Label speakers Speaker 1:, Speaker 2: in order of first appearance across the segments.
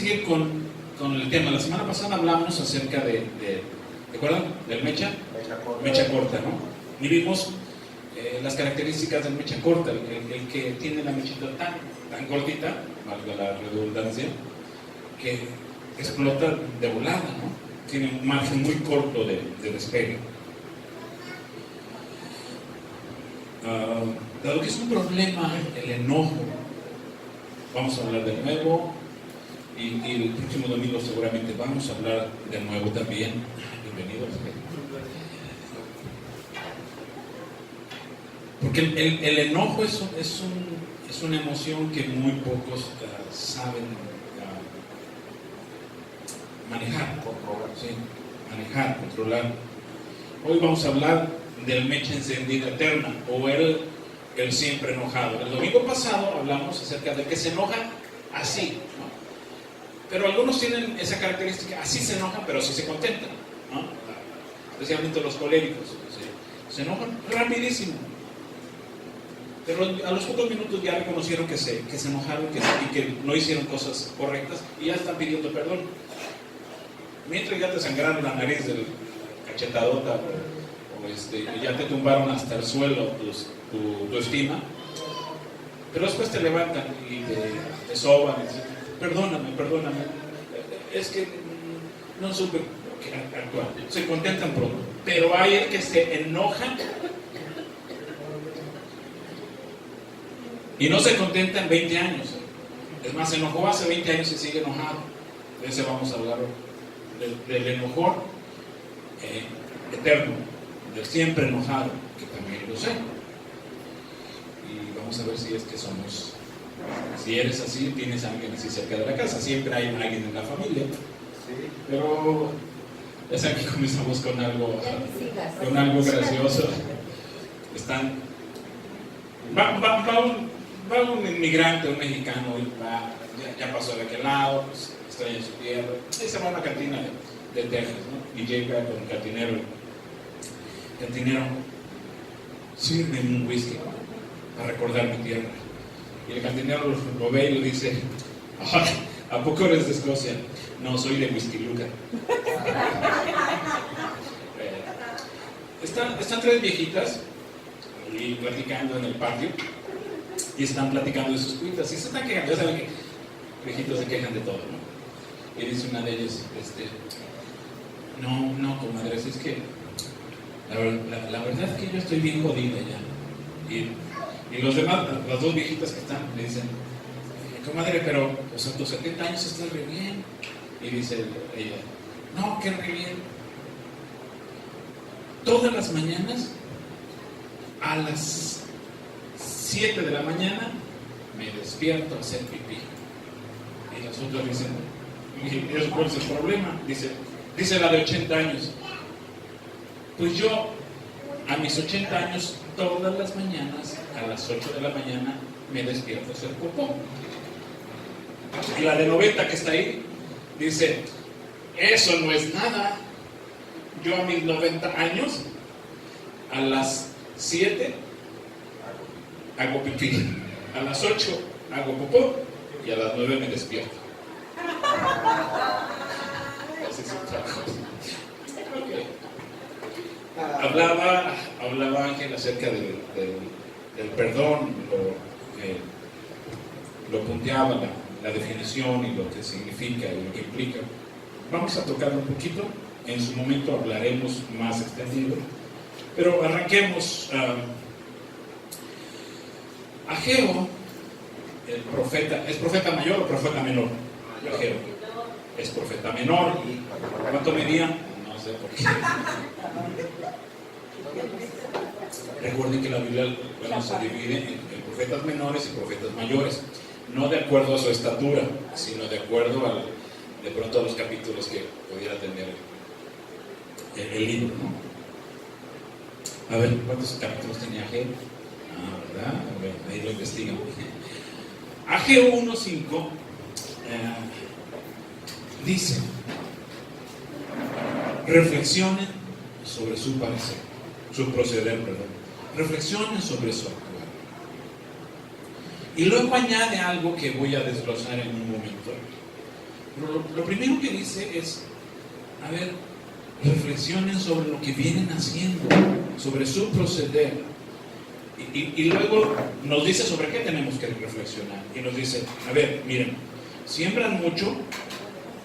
Speaker 1: seguir con el tema. La semana pasada hablamos acerca ¿te acuerdan? Del mecha corta, ¿no? Y vimos las características del mecha corta, el que tiene la mechita tan cortita, valga la redundancia, que explota de volada, ¿no? Tiene un margen muy corto de despegue. Dado que es un problema el enojo, vamos a hablar de nuevo, y el próximo domingo seguramente vamos a hablar de nuevo también. Bienvenidos. Porque el enojo es una emoción que muy pocos saben manejar, controlar. Hoy vamos a hablar del mecha encendida eterna, o el siempre enojado. El domingo pasado hablamos acerca de que se enoja así, ¿no? Pero algunos tienen esa característica, así se enojan, pero así se contentan, ¿no? Especialmente los coléricos, se enojan rapidísimo, pero a los pocos minutos ya reconocieron que se enojaron y que no hicieron cosas correctas y ya están pidiendo perdón. Mientras ya te sangraron la nariz del cachetadota, o ya te tumbaron hasta el suelo tu estima, pero después te levantan y te soban y dicen, perdóname, es que no supe actuar. Se contentan pronto, pero hay el que se enoja y no se contenta en 20 años. Es más, se enojó hace 20 años y sigue enojado. De ese vamos a hablar del enojón eterno, del siempre enojado, que también lo sé. Y vamos a ver si es que si eres así, tienes a alguien así cerca de la casa. Siempre hay alguien en la familia. Pero ya saben que comenzamos con algo gracioso. Va un inmigrante, un mexicano, y ya pasó de aquel lado, pues, está en su tierra, y se va a una cantina de Texas, ¿no? Y llega con un cantinero, sírveme un whisky para recordar mi tierra. Y el cantinero lo ve y le dice, ¿a poco eres de Escocia? No, soy de Whisky Luca. Están tres viejitas y platicando en el patio, y están platicando de sus cuitas y se están quejando. Ya saben que viejitos se quejan de todo, ¿no? Y dice una de ellas, no, comadres, es que la verdad es que yo estoy bien jodida ya. Y los demás, las dos viejitas que están, le dicen, comadre, pero pues a tus 70 años estás re bien. Y dice ella, no, que re bien. Todas las mañanas, a las 7 de la mañana, me despierto a hacer pipí. Y las otras dicen, ¿y eso cuál es el problema? Dice la de 80 años, pues yo a mis 80 años todas las mañanas a las 8 de la mañana me despierto a hacer popó. Y la de 90 que está ahí dice, eso no es nada, yo a mis 90 años a las 7 hago pipí, a las 8 hago popó y a las 9 me despierto. Así se trabaja. Okay. Hablaba Ángel acerca del perdón, lo punteaba la definición y lo que significa y lo que implica. Vamos a tocarlo un poquito, en su momento hablaremos más extendido, pero arranquemos. Ageo, el profeta, ¿es profeta mayor o profeta menor? Ageo es profeta menor. ¿Cuánto medía? No sé por qué. Recuerden que la Biblia se divide en profetas menores y profetas mayores, no de acuerdo a su estatura, sino de acuerdo de pronto a los capítulos que pudiera tener el libro, ¿no? A ver, ¿cuántos capítulos tenía Ageo? ¿Verdad? A ver, ahí lo investigan. Ageo 1:5 dice, reflexionen sobre su proceder, reflexionen sobre su actuar. Y luego añade algo que voy a desglosar en un momento, Pero lo primero que dice es, a ver, reflexionen sobre lo que vienen haciendo, sobre su proceder. Y luego nos dice sobre qué tenemos que reflexionar. Y nos dice, a ver, miren, siembran mucho,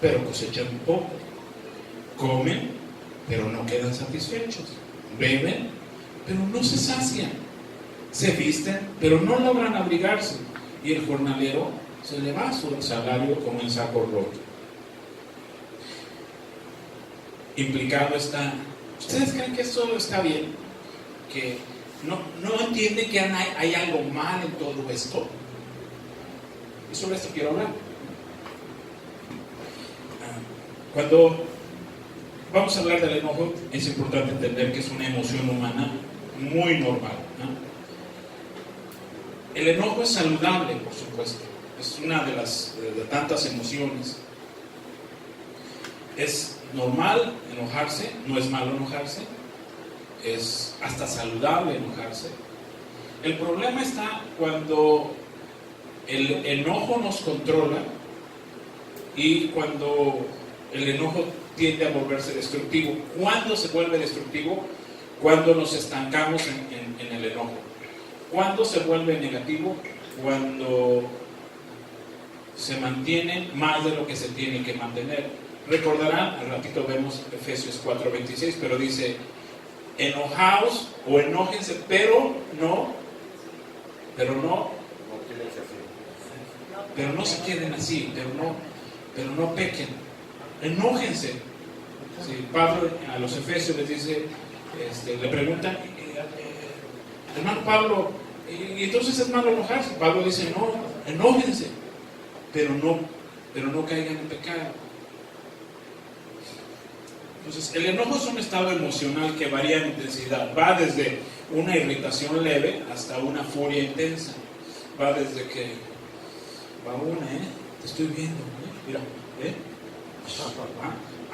Speaker 1: pero cosechan poco. Comen, pero no quedan satisfechos. Beben, pero no se sacian. Se visten, pero no logran abrigarse. Y el jornalero se le va su salario como en saco roto. Implicado está, ¿ustedes creen que eso está bien? Que no entienden que hay algo mal en todo esto. Y sobre esto quiero hablar. Cuando vamos a hablar del enojo, es importante entender que es una emoción humana muy normal, ¿no? El enojo es saludable, por supuesto. Es una de tantas emociones. Es normal enojarse, no es malo enojarse, es hasta saludable enojarse. El problema está cuando el enojo nos controla y cuando el enojo tiende a volverse destructivo. ¿Cuándo se vuelve destructivo? Cuando nos estancamos en el enojo. ¿Cuándo se vuelve negativo? Cuando se mantiene más de lo que se tiene que mantener. Recordarán, al ratito vemos Efesios 4:26, pero dice, enojaos o enójense, pero no se queden así, pero no pequen, enójense. Sí, Pablo a los Efesios les dice, le preguntan, hermano Pablo, ¿y entonces es malo enojarse? Pablo dice, no, enójense, pero no caigan en pecado. Entonces, el enojo es un estado emocional que varía en intensidad. Va desde una irritación leve hasta una furia intensa. Va desde que, te estoy viendo, mira,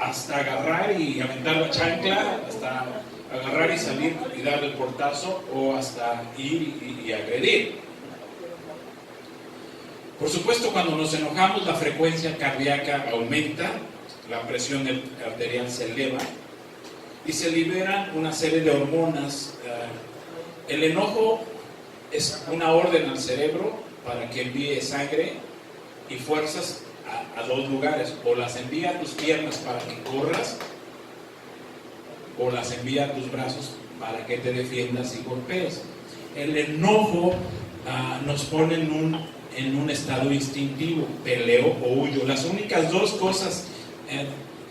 Speaker 1: hasta agarrar y aventar la chancla, hasta agarrar y salir y darle el portazo, o hasta ir y agredir. Por supuesto, cuando nos enojamos, la frecuencia cardíaca aumenta, la presión arterial se eleva y se liberan una serie de hormonas. El enojo es una orden al cerebro para que envíe sangre y fuerzas a dos lugares: o las envía a tus piernas para que corras, o las envía a tus brazos para que te defiendas y golpees. El enojo nos pone en un estado instintivo, peleo o huyo. Las únicas dos cosas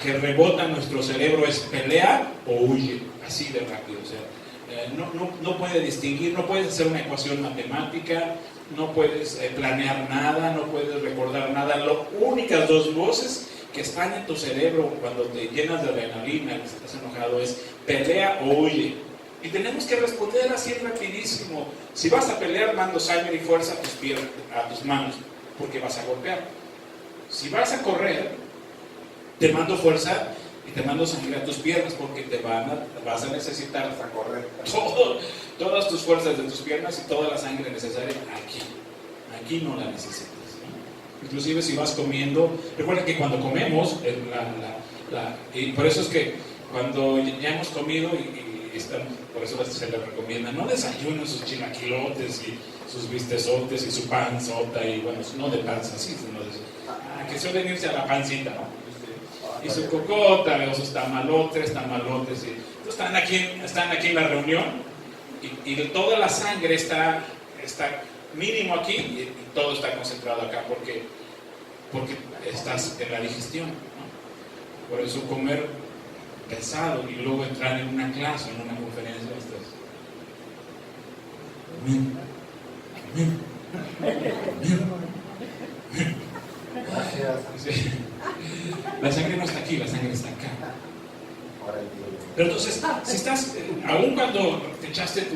Speaker 1: que rebotan nuestro cerebro es pelea o huye, así de rápido. O sea, no puede distinguir, no puedes hacer una ecuación matemática, no puedes planear nada, no puedes recordar nada. Las únicas dos voces que están en tu cerebro cuando te llenas de adrenalina, que estás enojado, es pelea o huye. Y tenemos que responder así rapidísimo. Si vas a pelear, mando sangre y fuerza a tus manos, porque vas a golpear. Si vas a correr, te mando fuerza y te mando sangre a tus piernas, porque vas a necesitar hasta correr todas tus fuerzas de tus piernas y toda la sangre necesaria aquí no la necesitas, ¿no? Inclusive si vas comiendo, recuerda que cuando comemos, y por eso es que cuando ya hemos comido por eso se les recomienda, no desayunen sus chilaquilotes y sus bistezotes y su panzota, y bueno, no de panza, sí, sino que suelen irse a la pancita, ¿no? Y su cocota, o sus tamalotes, y entonces están aquí en la reunión, y toda la sangre está mínimo aquí, y todo está concentrado acá, porque estás en la digestión, ¿no? Por eso comer pesado y luego entrar en una clase, en una conferencia, sí. La sangre no está aquí, la sangre está acá. Pero entonces, si estás, aún cuando te echaste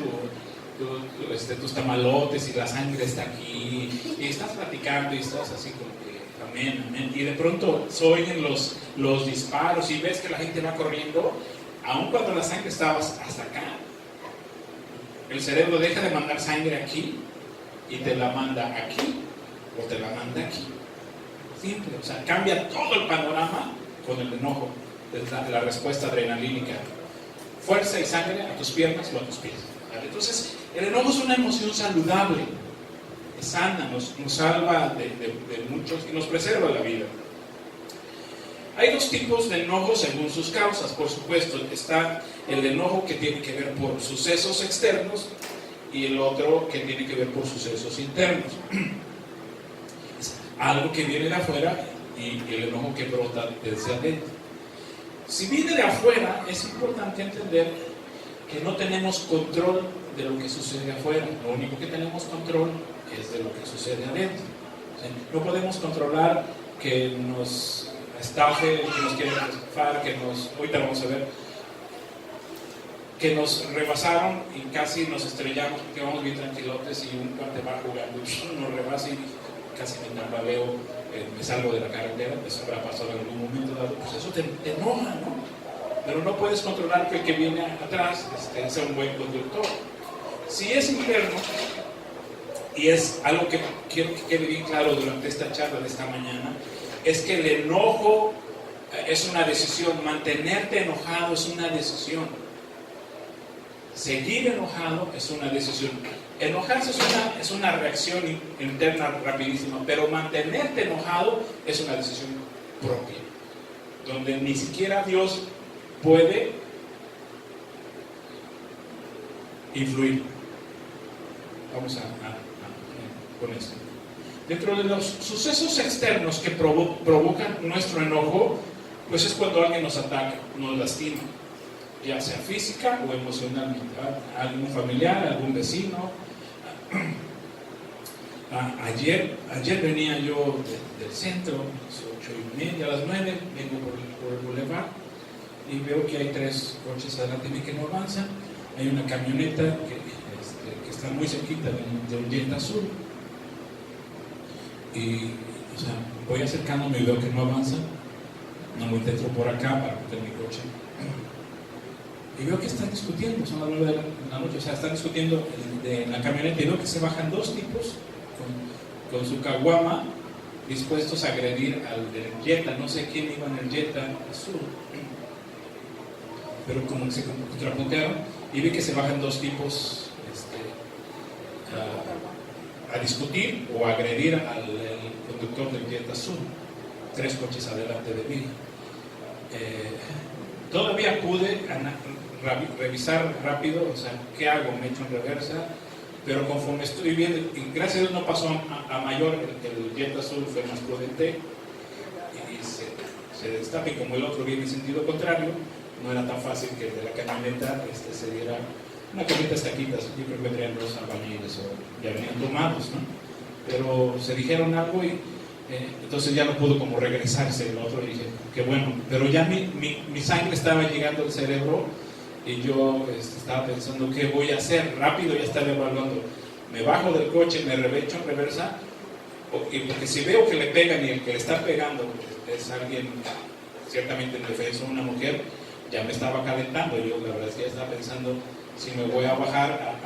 Speaker 1: tus tamalotes y la sangre está aquí, y estás platicando y estás así como que amén, y de pronto se oyen los disparos y ves que la gente va corriendo, aun cuando la sangre estaba hasta acá, el cerebro deja de mandar sangre aquí y te la manda aquí, o te la manda aquí. Simple, o sea, cambia todo el panorama con el enojo, la respuesta adrenalínica. Fuerza y sangre a tus piernas o a tus pies. ¿Vale? Entonces, el enojo es una emoción saludable, es sana, nos salva de muchos y nos preserva la vida. Hay dos tipos de enojo según sus causas, por supuesto. Está el enojo que tiene que ver por sucesos externos y el otro que tiene que ver por sucesos internos. Es algo que viene de afuera y el enojo que brota desde adentro. Si viene de afuera, es importante entender que no tenemos control de lo que sucede afuera. Lo único que tenemos control es de lo que sucede adentro. O sea, no podemos controlar que nos estafe, que nos quieren estafar, ahorita vamos a ver, que nos rebasaron y casi nos estrellamos porque vamos bien tranquilotes y un cuate va jugando y nos rebasa y casi me tambaleo, me salgo de la carretera. Eso habrá pasado en algún momento dado, pues eso te enoja, ¿no? Pero no puedes controlar que el que viene atrás sea un buen conductor. Si es interno, y es algo que quiero que quede bien claro durante esta charla de esta mañana, es que el enojo es una decisión. Mantenerte enojado es una decisión. Seguir enojado es una decisión. Enojarse es una reacción interna rapidísima, pero mantenerte enojado es una decisión propia, donde ni siquiera Dios puede influir. Vamos con esto. Dentro de los sucesos externos que provocan nuestro enojo, pues es cuando alguien nos ataca, nos lastima, ya sea física o emocionalmente. Algún familiar, algún vecino. Ayer venía yo del centro, a las 8:30, a las 9, vengo por el boulevard y veo que hay 3 coches adelante de mí que no avanzan. Hay una camioneta que está muy cerquita de un Jetta azul. Y o sea, voy acercándome y veo que no avanza. No me intento por acá para meter mi coche. Y veo que están discutiendo, son las 9 de la noche, o sea, están discutiendo en la camioneta y veo que se bajan 2 tipos con su caguama dispuestos a agredir al del Jetta. No sé quién iba en el Jetta azul, pero como que se contrapuntearon y vi que se bajan 2 tipos a discutir o a agredir al conductor del Jetta azul. 3 coches adelante de mí. Todavía pude revisar rápido, o sea, ¿qué hago? Me echo en reversa, pero conforme estoy viendo, y gracias a Dios no pasó a mayor, el Jetta azul fue más prudente y se destapa, y como el otro viene en sentido contrario, no era tan fácil que el de la camioneta se diera una camioneta estaquitas. Yo creo que traían 2 albañiles o ya venían tomados, ¿no? Pero se dijeron algo y entonces ya no pudo como regresarse el otro. Y dije, qué bueno, pero ya mi sangre estaba llegando al cerebro y yo estaba pensando, ¿qué voy a hacer? Rápido ya estaba evaluando, me bajo del coche, me echo en reversa, porque si veo que le pegan y el que le está pegando es alguien ciertamente indefenso, una mujer, ya me estaba calentando. Yo la verdad es que ya estaba pensando si me voy a bajar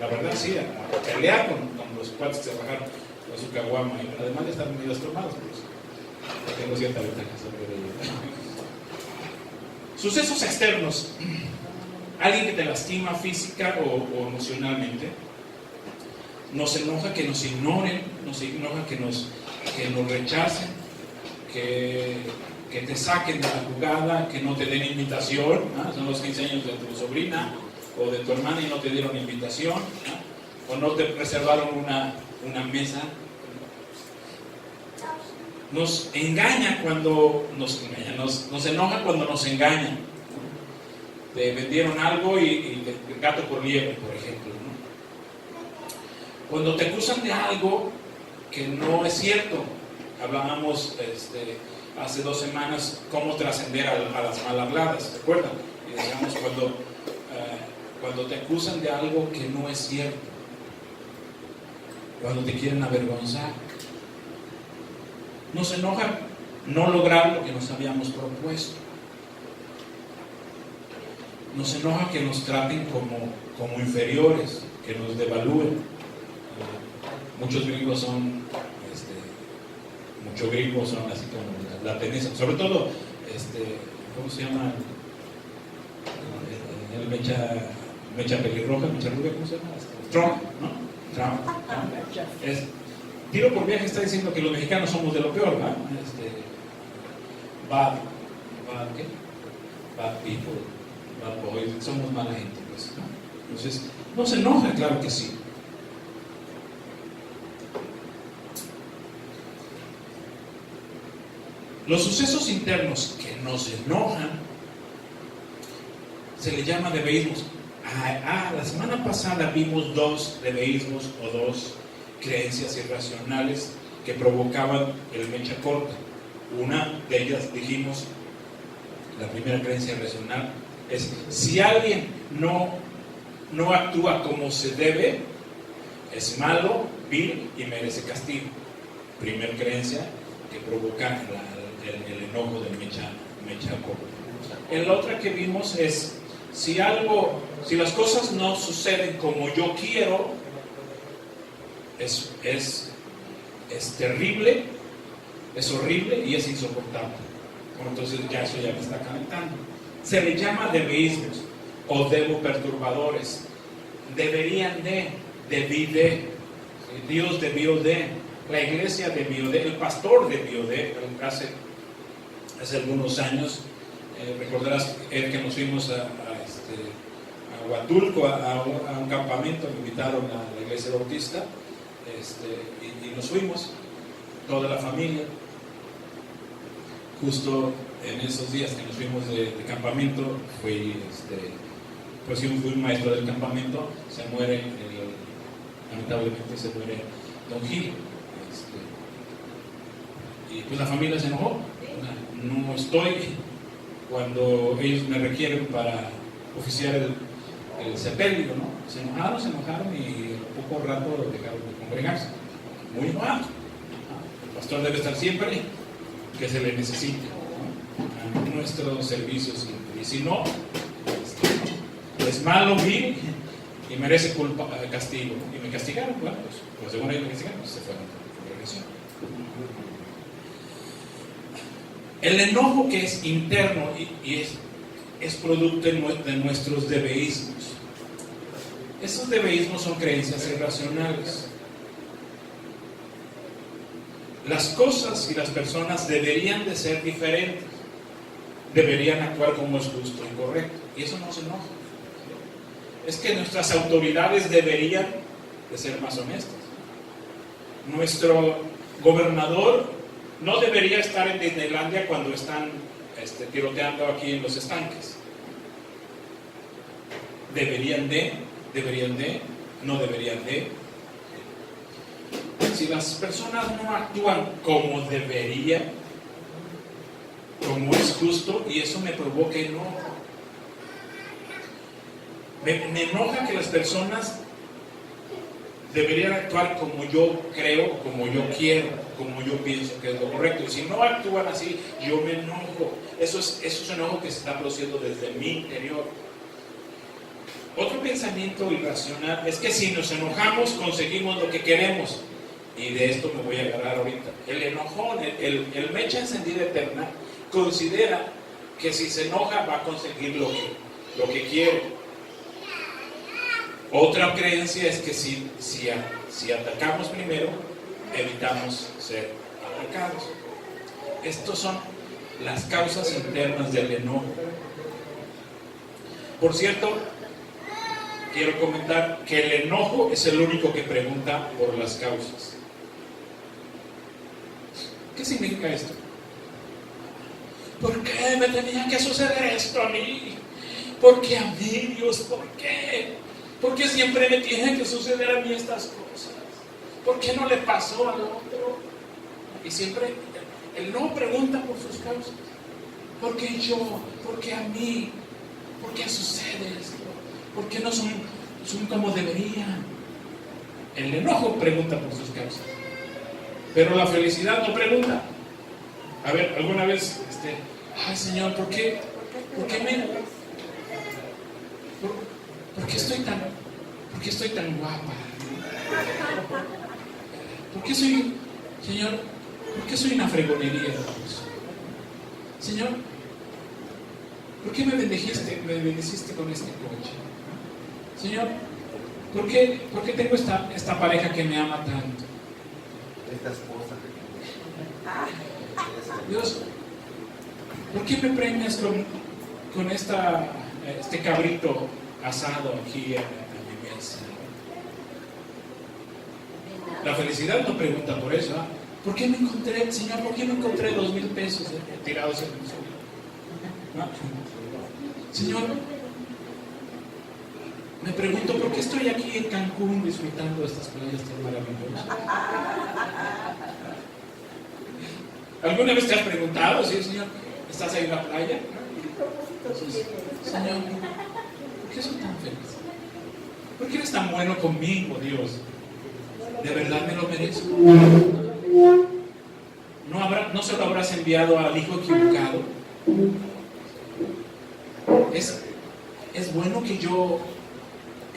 Speaker 1: la verdad sí, a pelear con los cuates que se bajaron con su caguama, y además de estar medio tomados, pues tengo cierta ventaja sobre ellos. Sucesos externos. Alguien que te lastima física o emocionalmente. Nos enoja que nos ignoren, nos enoja que nos rechacen, que te saquen de la jugada, que no te den invitación, ¿no? Son los 15 años de tu sobrina o de tu hermana y no te dieron invitación, ¿no? O no te reservaron una mesa. Nos engaña cuando nos enoja cuando nos engañan. Te vendieron algo y gato por liebre, por ejemplo, ¿no? Cuando te acusan de algo que no es cierto. Hablábamos hace 2 semanas cómo trascender a las mal habladas, ¿se acuerdan? Y decíamos cuando te acusan de algo que no es cierto, cuando te quieren avergonzar. Nos enoja no lograr lo que nos habíamos propuesto. Nos enoja que nos traten como inferiores, que nos devalúen. Muchos gringos son, muchos gringos son así como la tendencia, sobre todo, ¿cómo se llama? El mecha pelirroja, mecha rubia, ¿cómo se llama? Trump, ¿no? Trump. Tiro por viaje está diciendo que los mexicanos somos de lo peor, ¿verdad? ¿Qué? Bad people, bad boys, somos mala gente, pues, ¿no? Entonces, no se enoja, claro que sí. Los sucesos internos que nos enojan se le llama debeísmos. La semana pasada vimos 2 debeísmos o 2 creencias irracionales que provocaban el mecha corta. Una de ellas dijimos, la primera creencia irracional es: si alguien no actúa como se debe, es malo, vil y merece castigo. Primer creencia que provoca el enojo del mecha corta. La otra que vimos es: si las cosas no suceden como yo quiero, es terrible, es horrible y es insoportable. Bueno, entonces eso ya me está calentando. Se le llama debeísmos o perturbadores. Deberían debí de, Dios debió de, la iglesia debió de, el pastor debió de. Hace algunos años, recordarás que nos fuimos a Huatulco a un campamento, me invitaron a la iglesia bautista, y nos fuimos, toda la familia. Justo en esos días que nos fuimos de campamento, fui un maestro del campamento, se muere, lamentablemente se muere Don Gil, y pues la familia se enojó. No estoy cuando ellos me requieren para oficiar el sepelio, ¿no? Se enojaron y a poco rato dejaron de congregarse, muy enojados. El pastor debe estar siempre que se le necesite, ¿no? A nuestro servicio siempre. Y si no, es malo, vil y merece castigo. Y me castigaron, bueno, pues según ellos me castigaron, pues se fueron a la congregación. El enojo que es interno y es producto de nuestros debeísmos. Esos debeísmos son creencias irracionales. Las cosas y las personas deberían de ser diferentes, deberían actuar como es justo y correcto, y eso no se enoja. Es que nuestras autoridades deberían de ser más honestas. Nuestro gobernador no debería estar en Disneylandia cuando están tiroteando aquí en los estanques. Deberían de, no deberían de. Si las personas no actúan como deberían, como es justo, y eso me provoca enojo. Me enoja que las personas deberían actuar como yo creo, como yo quiero, como yo pienso que es lo correcto. Y si no actúan así, yo me enojo. Eso es un enojo que se está produciendo desde mi interior. Otro pensamiento irracional es que si nos enojamos, conseguimos lo que queremos. Y de esto me voy a agarrar ahorita. El enojón, el mecha encendida eterna, considera que si se enoja va a conseguir lo que quiere. Otra creencia es que si atacamos primero, evitamos ser atacados. Estas son las causas internas del enojo. Por cierto, quiero comentar que el enojo es el único que pregunta por las causas. ¿Qué significa esto? ¿Por qué me tenía que suceder esto a mí? ¿Por qué a mí, Dios? ¿Por qué? ¿Por qué siempre me tienen que suceder a mí estas cosas? ¿Por qué no le pasó al otro? Y siempre él no pregunta por sus causas. ¿Por qué yo? ¿Por qué a mí? ¿Por qué sucede esto? ¿Por qué no son como deberían? El enojo pregunta por sus causas, pero la felicidad no pregunta. A ver, alguna vez, ay Señor, ¿por qué estoy tan guapa? ¿Por qué soy, Señor, por qué soy una fregonería? Señor, ¿por qué me bendeciste con este coche? Señor, ¿por qué tengo esta pareja que me ama tanto?
Speaker 2: Esta esposa que
Speaker 1: Dios, ¿por qué me premias con este cabrito asado aquí a mi mesa? La felicidad no pregunta por eso. ¿Por qué me encontré, Señor, por qué me encontré 2,000 pesos tirados en el suelo? ¿No? Señor, me pregunto por qué estoy aquí en Cancún disfrutando de estas playas tan maravillosas. ¿Alguna vez te has preguntado, sí, Señor, estás ahí en la playa? Señor, ¿por qué soy tan feliz? ¿Por qué eres tan bueno conmigo, Dios? ¿De verdad me lo merezco? ¿No se lo habrás enviado al hijo equivocado? ¿Es bueno que yo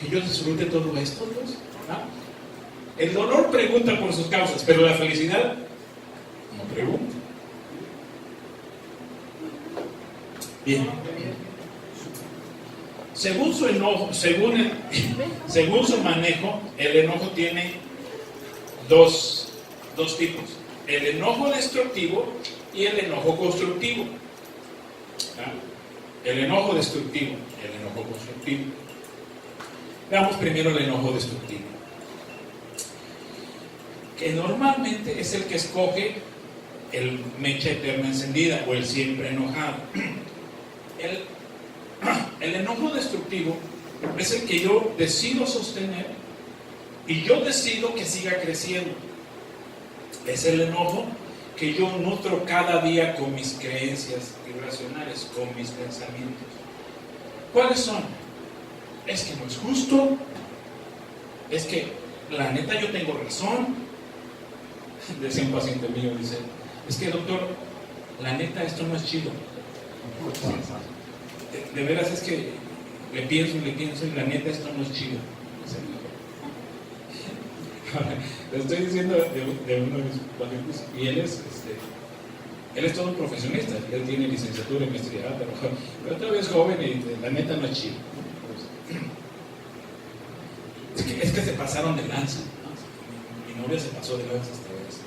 Speaker 1: disfrute todo esto, Dios? ¿Ah? El dolor pregunta por sus causas, pero la felicidad no pregunta. Bien. Según su enojo, según su manejo, el enojo tiene dos tipos: el enojo destructivo y el enojo constructivo. ¿Ah? El enojo destructivo y el enojo constructivo. Veamos primero el enojo destructivo, que normalmente es el que escoge el mecha eterna encendida o el siempre enojado. El enojo destructivo es el que yo decido sostener y yo decido que siga creciendo. Es el enojo que yo nutro cada día con mis creencias irracionales, con mis pensamientos. ¿Cuáles son? Es que no es justo, es que la neta yo tengo razón. Decía un paciente mío, dice, es que doctor, la neta esto no es chido. De veras es que le pienso y la neta esto no es chido. Le estoy diciendo de uno de mis pacientes, y él es todo un profesionista, él tiene licenciatura y maestría, pero todavía es joven y la neta no es chido. Es que se pasaron de lanza, ¿no? Mi novia se pasó de lanza esta vez.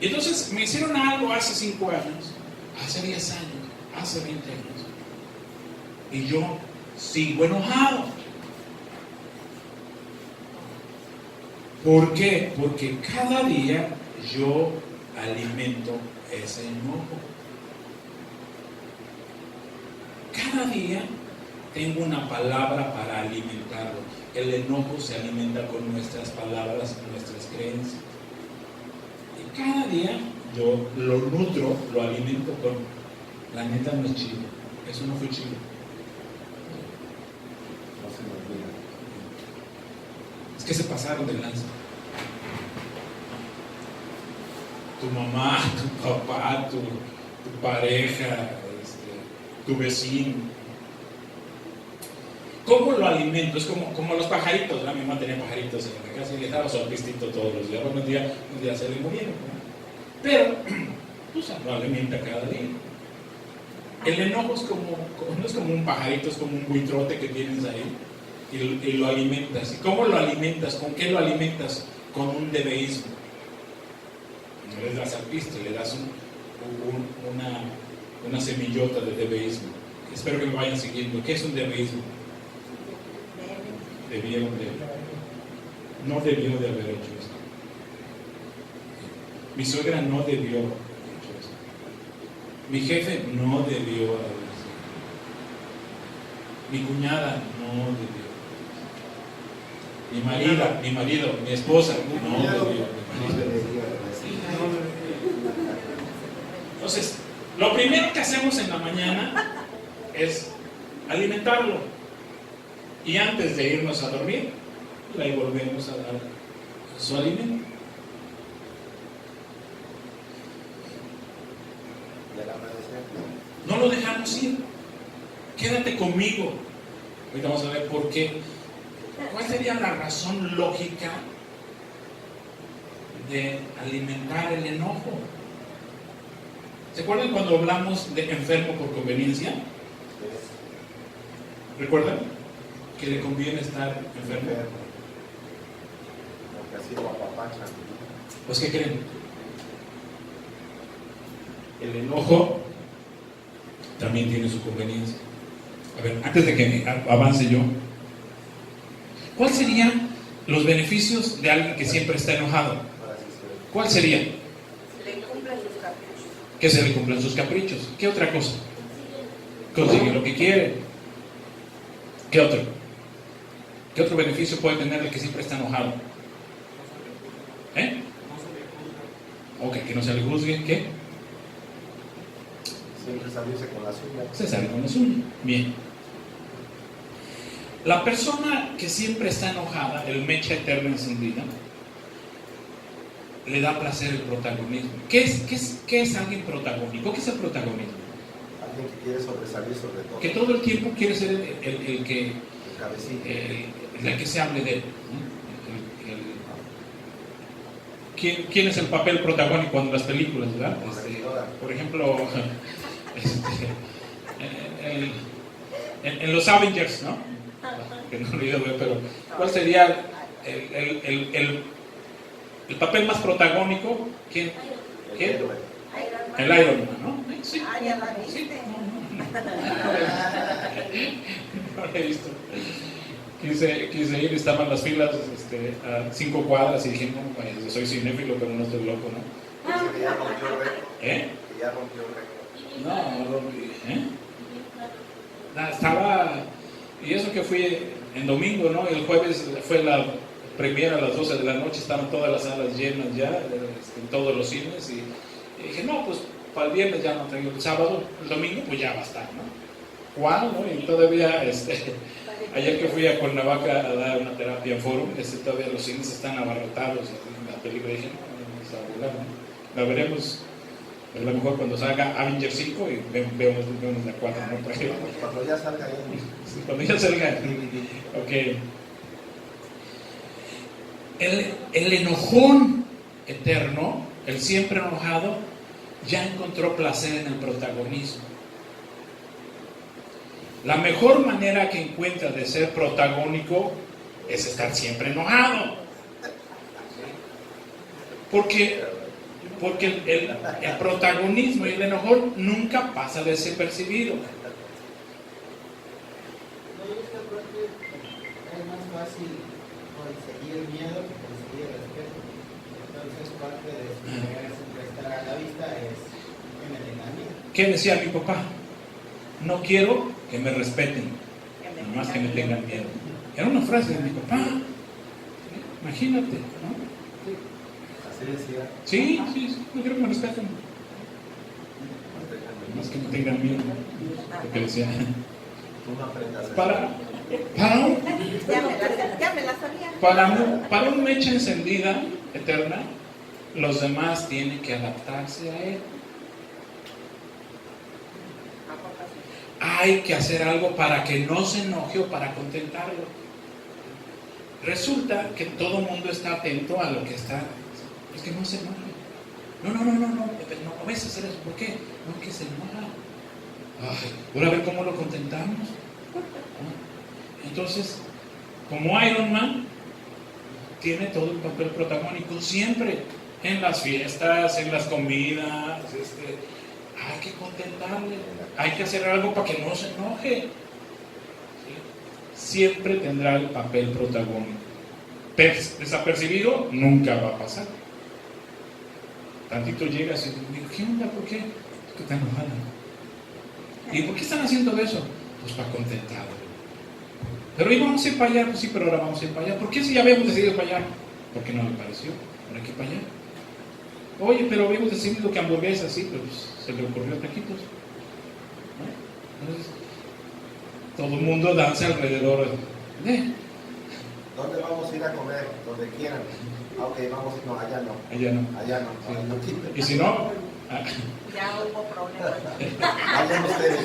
Speaker 1: Y entonces me hicieron algo hace 5 años, hace 10 años, hace 20 años, y yo sigo enojado. ¿Por qué? Porque cada día yo alimento ese enojo. Cada día tengo una palabra para alimentarlo. El enojo se alimenta con nuestras palabras, nuestras creencias. Y cada día yo lo nutro, lo alimento con la neta no es chido. Eso no fue chido.
Speaker 2: no se me olvida.
Speaker 1: Es que se pasaron de lanza. Tu mamá, tu papá, tu pareja, tu vecino. ¿Cómo lo alimento? Es como los pajaritos. Mi mamá tenía pajaritos en la casa y le daba su pistito todos los días. Bueno, un día se le murieron, ¿no? Pero pues, lo alimenta cada día. El enojo no es como un pajarito, es como un buitrote que tienes ahí y lo alimentas. ¿Y cómo lo alimentas? ¿Con qué lo alimentas? Con un debeísmo. No les das al piste, le das una semillota de debeísmo. Espero que me vayan siguiendo. ¿Qué es un debeísmo? No debió de haber hecho esto. Mi suegra no debió haber hecho esto. Mi jefe no debió haber hecho esto. Mi cuñada no debió. Mi marido, mi esposa no debió. Entonces, lo primero que hacemos en la mañana es alimentarlo. Y antes de irnos a dormir, le volvemos a dar su alimento. No lo dejamos ir. Quédate conmigo. Ahorita vamos a ver por qué. ¿Cuál sería la razón lógica de alimentar el enojo. ¿Se acuerdan cuando hablamos de enfermo por conveniencia? ¿Recuerdan? Que le conviene estar enfermo.
Speaker 2: Porque así lo apapachan.
Speaker 1: Pues, ¿qué creen? El enojo también tiene su conveniencia. A ver, antes de que avance yo, ¿cuáles serían los beneficios de alguien que siempre está enojado? ¿Cuál sería?
Speaker 3: Le cumplen sus caprichos.
Speaker 1: Que se le cumplan sus caprichos. ¿Qué otra cosa? Consigue lo que quiere. ¿Qué otro? ¿Qué otro beneficio puede tener el que siempre está enojado? ¿Eh? Ok, que no se le juzgue. ¿Qué?
Speaker 2: Siempre salirse con la suya.
Speaker 1: Se sale con la suya. Bien. La persona que siempre está enojada, el mecha eterna encendida, le da placer el protagonismo. ¿Qué es alguien protagónico? ¿Qué es el protagonismo?
Speaker 2: Alguien que quiere sobresalir sobre todo.
Speaker 1: Que todo el tiempo quiere ser el que
Speaker 2: El cabecilla.
Speaker 1: el que se hable de él. ¿Quién es el papel protagónico en las películas, verdad? Por ejemplo, en los Avengers, ¿no? Que no olvido, pero ¿cuál sería el papel más protagónico? ¿Quién? El Iron Man, ¿no? Sí.
Speaker 3: Ay, ya la viste.
Speaker 1: Sí. No lo he visto. Quise ir, estaban las filas a 5 cuadras y dije, no, pues, yo soy cinéfilo, pero no estoy loco, ¿no?
Speaker 2: Dice que ya rompió el récord.
Speaker 1: ¿Eh?
Speaker 2: Que ya rompió el récord.
Speaker 1: No, estaba, y eso que fui en domingo, ¿no? El jueves fue la premiera a las 12 de la noche, estaban todas las salas llenas ya, en todos los cines, y dije, no, pues para el viernes ya no tengo, el sábado, el domingo, pues ya va a estar, ¿no? ¿Cuál, no? Y todavía, ayer que fui a Cuernavaca a dar una terapia en Forum, todavía los cines están abarrotados, y la película dije, no, vamos a volar, ¿no? La veremos. A lo mejor cuando salga Avengers 5 y vemos la 4, ¿no?
Speaker 2: Cuando ya salga ahí.
Speaker 1: Sí, cuando ya salga. Ok. El enojón eterno, el siempre enojado, ya encontró placer en el protagonismo. La mejor manera que encuentra de ser protagónico es estar siempre enojado. Porque el protagonismo y el enojón nunca pasa desapercibido.
Speaker 4: No, yo creo que es más fácil conseguir miedo que conseguir respeto. Entonces, parte de siempre estar a la vista es que me tengan miedo.
Speaker 1: ¿Qué decía mi papá? No quiero que me respeten, nomás que me tengan miedo. Era una frase de mi papá. Imagínate, ¿no?
Speaker 2: Así decía.
Speaker 1: Sí, no quiero que me respeten. Más que me tengan miedo. Lo que decía.
Speaker 2: Tú no aprendas eso.
Speaker 3: Ya me la sabía.
Speaker 1: Para un mecha encendida eterna, los demás tienen que adaptarse a él. Hay que hacer algo para que no se enoje o para contentarlo. Resulta que todo el mundo está atento a lo que está. Es que no se enoje. No vas a hacer eso. ¿Por qué? No, que se enoja. Ay, ahora a ver cómo lo contentamos. Entonces, como Iron Man, tiene todo el papel protagónico siempre. En las fiestas, en las comidas, hay que contentarle. Hay que hacer algo para que no se enoje. ¿Sí? Siempre tendrá el papel protagónico. Desapercibido nunca va a pasar. Tantito llegas y digo, ¿qué onda? ¿Por qué? Es que está enojada. ¿Y por qué están haciendo eso? Pues para contentarlo. Pero íbamos a ir para allá, pues sí, pero ahora vamos a ir para allá. ¿Por qué si ya habíamos decidido para allá? Porque no le pareció. Ahora hay que ir para allá. Oye, pero habíamos decidido que hamburguesas, sí, pero pues se le ocurrió taquitos. ¿No? Entonces, todo el mundo danza alrededor de.
Speaker 2: ¿Dónde vamos a ir a comer? Donde quieran. Ok, vamos, no, allá no.
Speaker 1: Allá no.
Speaker 2: Allá no.
Speaker 1: Sí.
Speaker 2: No quiten.
Speaker 1: Y si no,
Speaker 3: Ya hubo problemas.
Speaker 2: Vayan ustedes.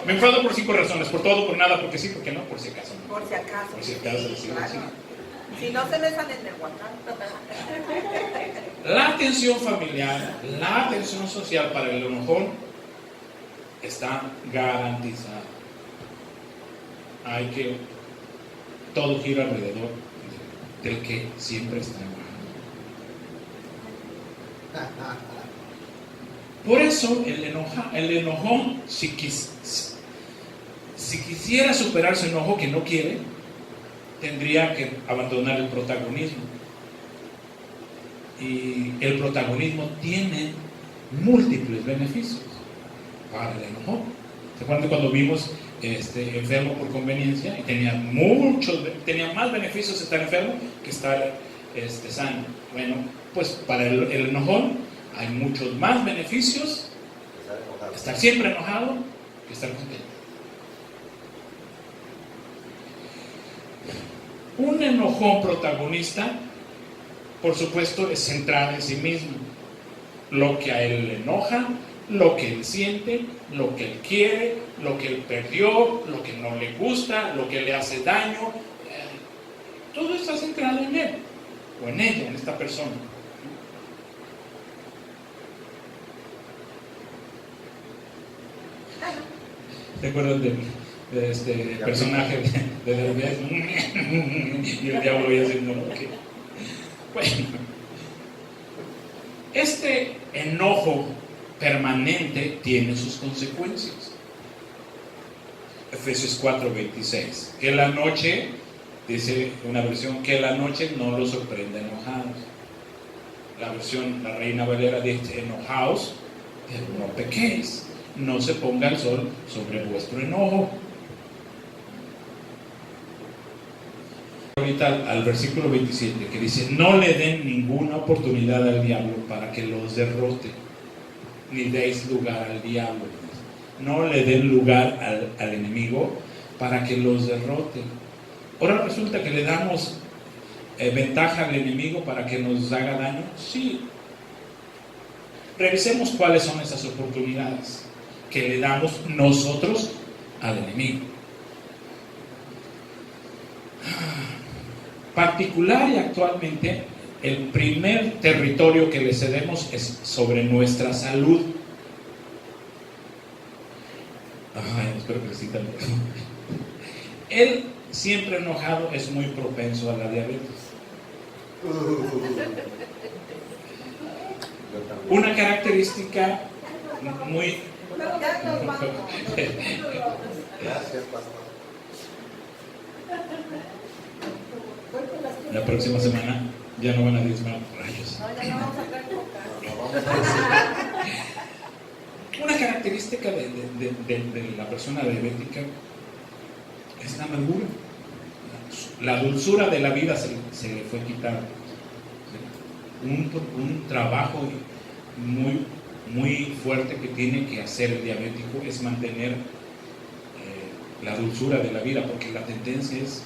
Speaker 1: me enfado por 5 razones: por todo, por nada, porque sí, porque no, por si acaso.
Speaker 3: Por si acaso.
Speaker 1: Por si acaso, sí,
Speaker 3: Claro.
Speaker 1: sí.
Speaker 3: Si no se le sale en el Huacán.
Speaker 1: La atención familiar, la atención social para el enojón está garantizada. Hay que todo gira alrededor del que siempre está enojado. Por eso el enojón, si quisiera superar su enojo que no quiere, tendría que abandonar el protagonismo. Y el protagonismo tiene múltiples beneficios para el enojón. ¿Se acuerdan cuando vimos enfermo por conveniencia? Y tenía más beneficios estar enfermo que estar sano. Bueno, pues para el enojón hay muchos más beneficios estar siempre enojado que estar contento. Un enojón protagonista, por supuesto, es centrado en sí mismo. Lo que a él le enoja, lo que él siente, lo que él quiere, lo que él perdió, lo que no le gusta, lo que le hace daño. Todo está centrado en él o en ella, en esta persona. ¿Te acuerdas de este personaje de Derbez? Y el diablo voy a decir, no, okay. Bueno, este enojo permanente tiene sus consecuencias. Efesios 4:26. Que la noche, dice una versión, que la noche no los sorprenda enojados. La Reina Valera dice, enojaos, pero no pequéis. No se ponga el sol sobre vuestro enojo. Ahorita al versículo 27 que dice, no le den ninguna oportunidad al diablo para que los derrote, ni deis lugar al diablo. No le den lugar al enemigo para que los derrote. Ahora resulta que le damos ventaja al enemigo para que nos haga daño. Sí. Revisemos cuáles son esas oportunidades que le damos nosotros al enemigo. Particular y actualmente, el primer territorio que le cedemos es sobre nuestra salud. Ay, espero que le sienta el micrófono. Él, siempre enojado, es muy propenso a la diabetes. Una característica muy...
Speaker 2: Gracias, pastor.
Speaker 1: La próxima semana ya no van a diezmar rayos.
Speaker 3: No, ya no vamos a traer coca.
Speaker 1: Una característica de la persona diabética es la amargura. La dulzura de la vida se le fue quitada. Un trabajo muy fuerte que tiene que hacer el diabético es mantener la dulzura de la vida, porque la tendencia es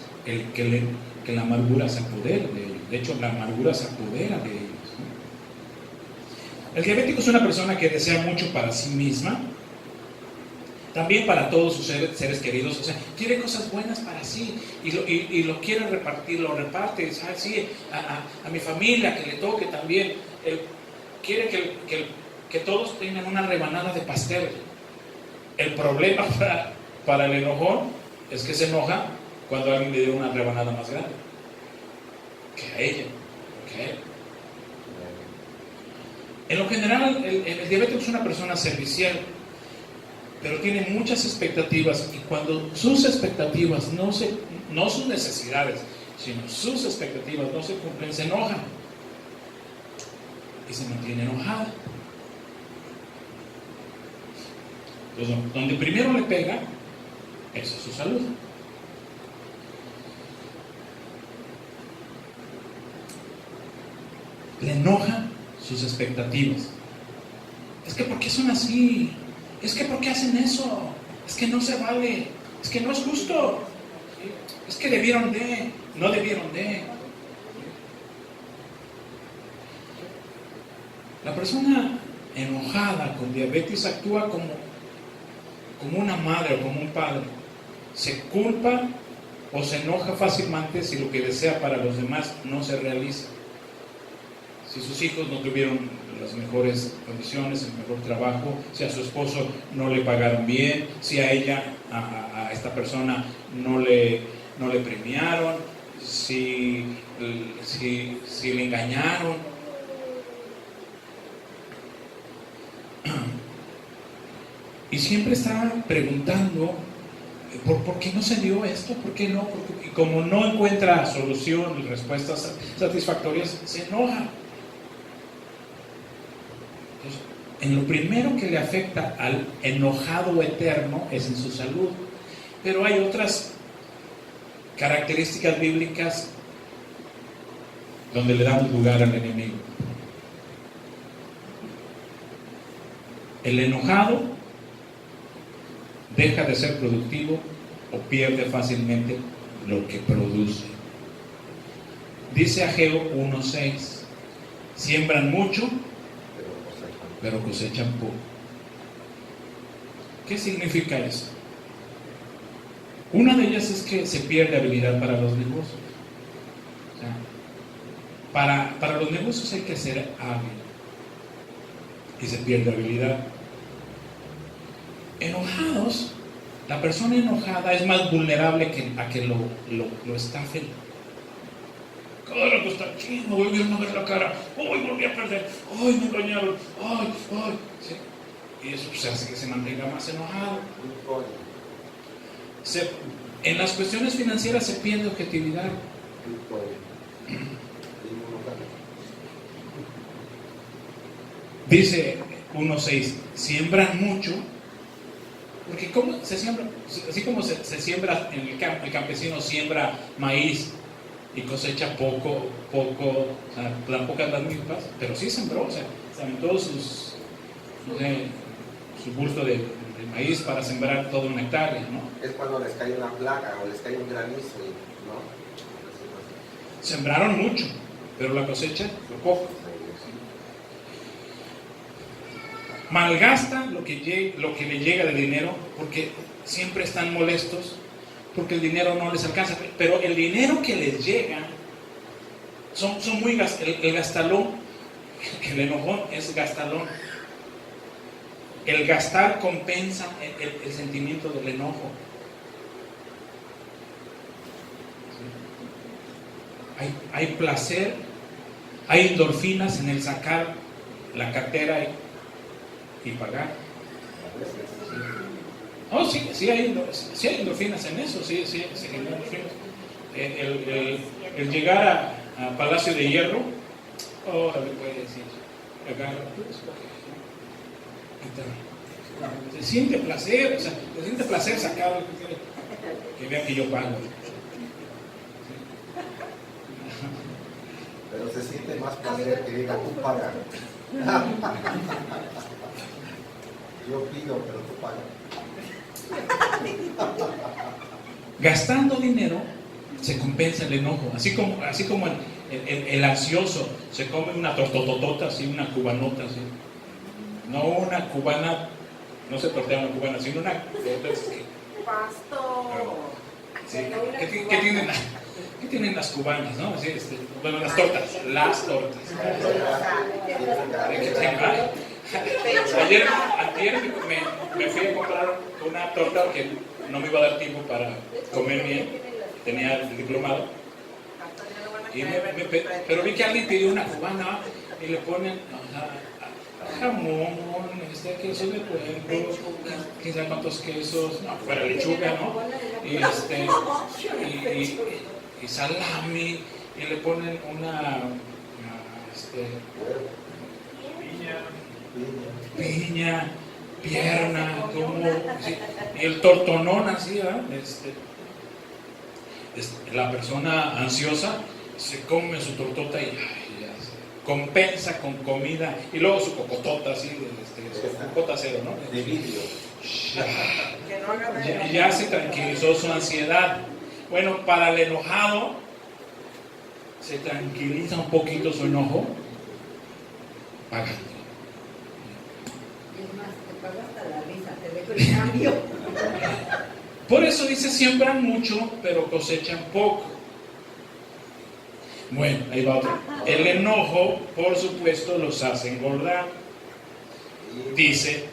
Speaker 1: que la amargura se apodera de ellos. De hecho, la amargura se apodera de ellos, ¿no? El diabético es una persona que desea mucho para sí misma, también para todos sus seres queridos. O sea, quiere cosas buenas para sí y lo quiere repartir, lo reparte. ¿Sabes? Sí, a mi familia que le toque también. Él quiere que todos tengan una rebanada de pastel. El problema para el enojón es que se enoja cuando alguien le dio una rebanada más grande que a ella, que a él. En lo general, el diabético es una persona servicial, pero tiene muchas expectativas, y cuando sus expectativas no sus necesidades, sino sus expectativas no se cumplen, se enoja y se mantiene enojada. Entonces, donde primero le pega es a su salud. Le enojan sus expectativas. Es que ¿por qué son así? Es que ¿por qué hacen eso? Es que no se vale. Es que no es justo. Es que no debieron de. La persona enojada con diabetes actúa como una madre o como un padre. Se culpa o se enoja fácilmente si lo que desea para los demás no se realiza. Si sus hijos no tuvieron las mejores condiciones, el mejor trabajo, si a su esposo no le pagaron bien, si a ella, a esta persona no le premiaron, si le engañaron. Y siempre está preguntando ¿por qué no se dio esto? ¿Por qué no? Y como no encuentra solución y respuestas satisfactorias, se enoja. Entonces, en lo primero que le afecta al enojado eterno es en su salud. Pero hay otras características bíblicas donde le damos lugar al enemigo. El enojado deja de ser productivo o pierde fácilmente lo que produce. Dice Ageo 1:6, siembran mucho, pero cosechan poco. ¿Qué significa eso? Una de ellas es que se pierde habilidad para los negocios. O sea, para los negocios hay que ser hábil y se pierde habilidad. Enojados, la persona enojada es más vulnerable a que lo estafen. Cada rato está, me voy a ver la cara, hoy volví a perder, hoy me engañaron, ay. ¿Sí? Y eso pues, hace que se mantenga más enojado. En las cuestiones financieras se pierde objetividad. Dice 1:6, siembran mucho. Porque ¿cómo se siembra? Así como se siembra en el campo, el campesino siembra maíz y cosecha poco, o sea, dan pocas las milpas, pero sí sembró, o sea, se aventó su bulto de maíz para sembrar toda una hectárea, ¿no?
Speaker 2: Es cuando les cae una plaga o les cae un granizo, ¿no?
Speaker 1: Sembraron mucho, pero la cosecha fue poco. Malgasta lo que le llega de dinero porque siempre están molestos porque el dinero no les alcanza, pero el dinero que les llega son muy el gastalón, el enojón es gastalón. El gastar compensa el sentimiento del enojo. Hay placer, hay endorfinas en el sacar la cartera y pagar. Oh, sí hay endorfinas en eso, sí se generan endorfinas. El llegar a Palacio de Hierro, le puede decir, agarra, se siente placer, o sea, se siente placer sacar que vean que yo pago.
Speaker 2: Pero se siente más placer que diga tú pagas. Yo pido, pero tú pagas.
Speaker 1: Gastando dinero se compensa el enojo, así como el ansioso se come una tortototota, así una cubanota, así. No una cubana, no se tortea una cubana, sino una
Speaker 3: Pastor.
Speaker 1: sí, ¿qué tienen las cubanas, no? Así, bueno, las tortas. Ayer me fui a comprar una torta porque no me iba a dar tiempo para comer bien, tenía el diplomado, pero vi que alguien pidió una cubana y le ponen jamón, queso de puerco, quién sabe cuántos quesos, para lechuga, ¿no? Y salami, y le ponen una piña, pierna, sí, y el tortonón así, ¿verdad? La persona ansiosa se come su tortota y compensa con comida y luego su cocotota así, su cocota cero, ¿no?
Speaker 2: De vidrio.
Speaker 1: Ya se tranquilizó su ansiedad. Bueno, para el enojado se tranquiliza un poquito su enojo pagando.
Speaker 5: Es más, te pago hasta la risa, te dejo el cambio.
Speaker 1: Por eso dice, siembran mucho, pero cosechan poco. Bueno, ahí va otro. El enojo, por supuesto, los hace engordar. Dice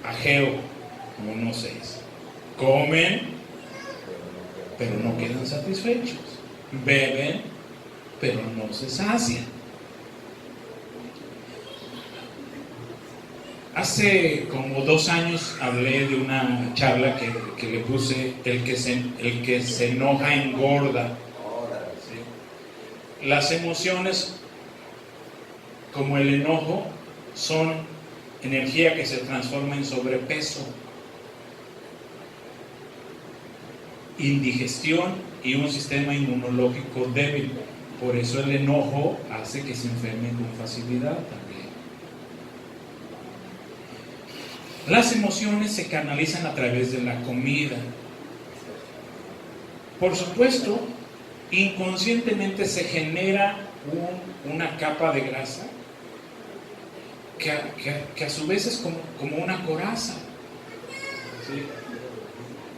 Speaker 1: Ageo 1:6. Comen, pero no quedan satisfechos. Beben, pero no se sacian. Hace como 2 años hablé de una charla que le puse, el que se enoja engorda. ¿Sí? Las emociones, como el enojo, son energía que se transforma en sobrepeso, indigestión y un sistema inmunológico débil. Por eso el enojo hace que se enfermen con facilidad también. Las emociones se canalizan a través de la comida. Por supuesto, inconscientemente se genera una capa de grasa que a su vez es como una coraza. ¿Sí?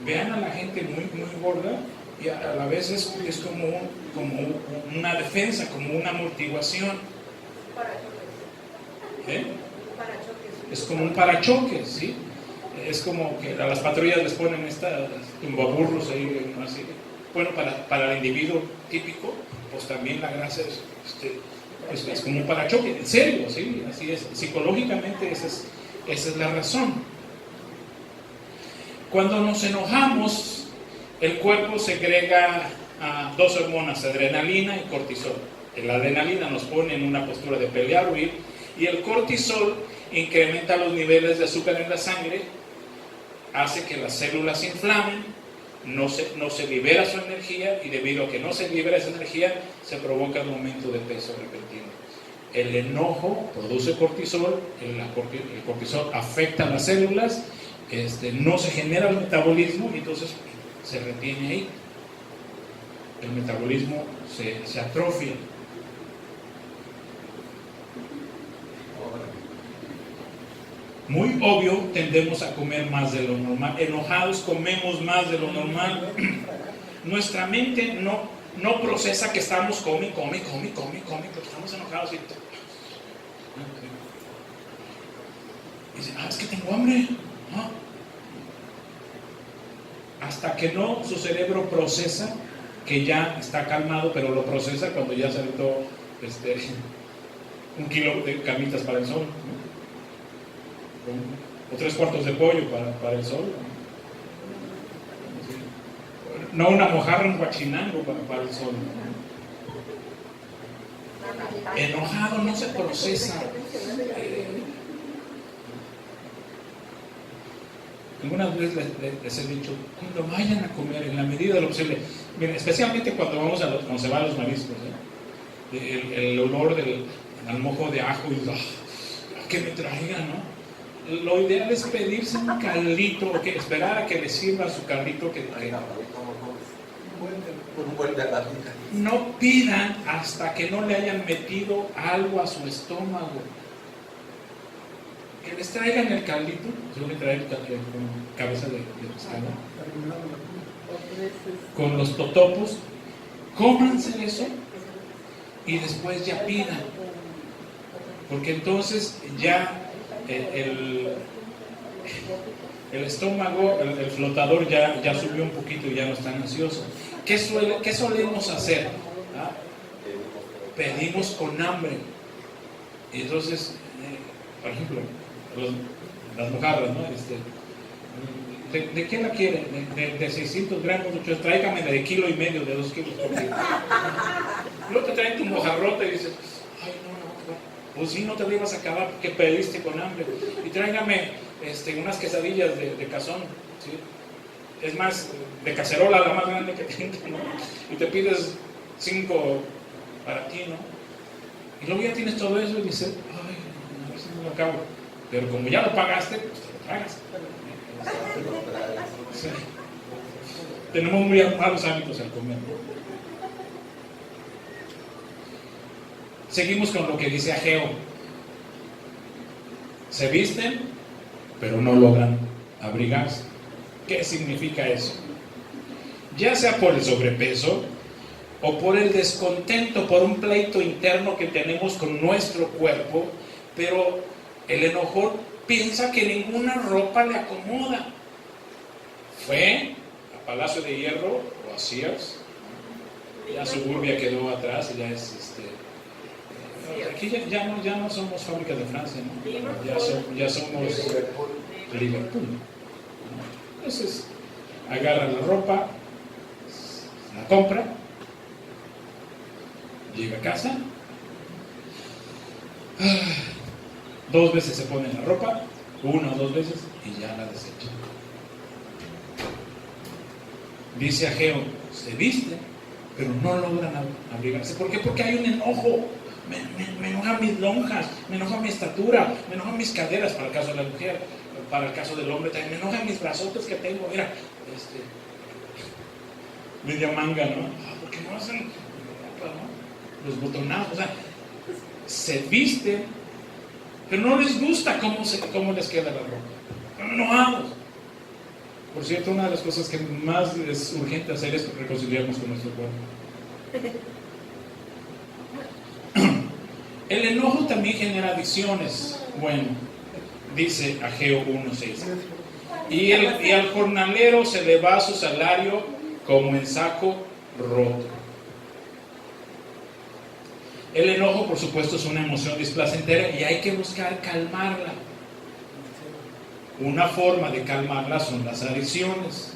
Speaker 1: Vean a la gente muy, muy gorda y a la vez es como una defensa, como una amortiguación. ¿Eh? Es como un parachoques, ¿sí? Es como que a las patrullas les ponen estas tumbaburros ahí, así. Bueno, para el individuo típico, pues también la grasa es como un parachoques, en serio, ¿sí? Así es. Psicológicamente esa es la razón. Cuando nos enojamos, el cuerpo segrega 2 hormonas, adrenalina y cortisol. La adrenalina nos pone en una postura de pelear o huir, y el cortisol incrementa los niveles de azúcar en la sangre, hace que las células se inflamen, no se libera su energía, y debido a que no se libera esa energía, se provoca un aumento de peso repentino. El enojo produce cortisol, el cortisol afecta a las células, no se genera el metabolismo y entonces se retiene ahí. El metabolismo se atrofia. Muy obvio, tendemos a comer más de lo normal. Enojados comemos más de lo normal. Nuestra mente no procesa que estamos come, porque estamos enojados y dice, es que tengo hambre. Hasta que no, su cerebro procesa que ya está calmado, pero lo procesa cuando ya se aventó 1 kilo de carnitas para el sol, ¿no? O 3 cuartos de pollo para el sol, no una mojarra, un guachinango para el sol, ¿no? Enojado no se procesa. Algunas veces les he dicho, cuando vayan a comer, en la medida de lo posible, miren, especialmente cuando se van los mariscos, el olor del mojo de ajo y que me traigan, ¿no? Lo ideal es pedirse un caldito, o esperar a que les sirva su caldito. No pidan hasta que no le hayan metido algo a su estómago. Que les traigan el caldito, yo le traigo con cabeza de pescado, con los totopos, cómanse eso y después ya pidan, porque entonces ya el estómago, el flotador ya subió un poquito y ya no está ansioso. ¿Qué solemos hacer? Pedimos con hambre. Y entonces, por ejemplo, las mojarras, ¿no? ¿De qué la quieren? De 600 gramos, tráigame de 1,5 kilos, de 2 kilos. Luego te traen tu mojarrota y dices, ay, no, pues sí, no te la ibas a acabar porque pediste con hambre. Y tráigame unas quesadillas de cazón, ¿sí? Es más, de cacerola, la más grande que tenga, ¿no? Y te pides 5 para ti, ¿no? Y luego ya tienes todo eso y dices, ay, a ver si no lo acabo. Pero como ya lo pagaste, pues te lo tragas. Sí. Tenemos muy malos hábitos al comer. Seguimos con lo que dice Ageo. Se visten, pero no logran abrigarse. ¿Qué significa eso? Ya sea por el sobrepeso o por el descontento, por un pleito interno que tenemos con nuestro cuerpo, pero el enojón piensa que ninguna ropa le acomoda. Fue a Palacio de Hierro o a Sears, ya Suburbia quedó atrás, ya es aquí ya no somos fábricas de Francia, ¿no? Ya somos Liverpool. Entonces, agarra la ropa, la compra, llega a casa, 2 veces se pone la ropa, 1 o 2 veces, y ya la desecha. Dice Ageo, se viste, pero no logran abrigarse. ¿Por qué? Porque hay un enojo. Me enojan mis lonjas, me enoja mi estatura, me enojan mis caderas, para el caso de la mujer, para el caso del hombre también, me enojan mis brazotes que tengo, mira, media manga, ¿no? ¿Por qué no hacen ropa, no? Los botonados, o sea, se visten, pero no les gusta cómo les queda la ropa. Están enojados. Por cierto, una de las cosas que más es urgente hacer es reconciliarnos con nuestro cuerpo. El enojo también genera adicciones. Bueno, dice Ageo 1:6. Y al jornalero se le va su salario como en saco roto. El enojo, por supuesto, es una emoción displacentera y hay que buscar calmarla. Una forma de calmarla son las adicciones.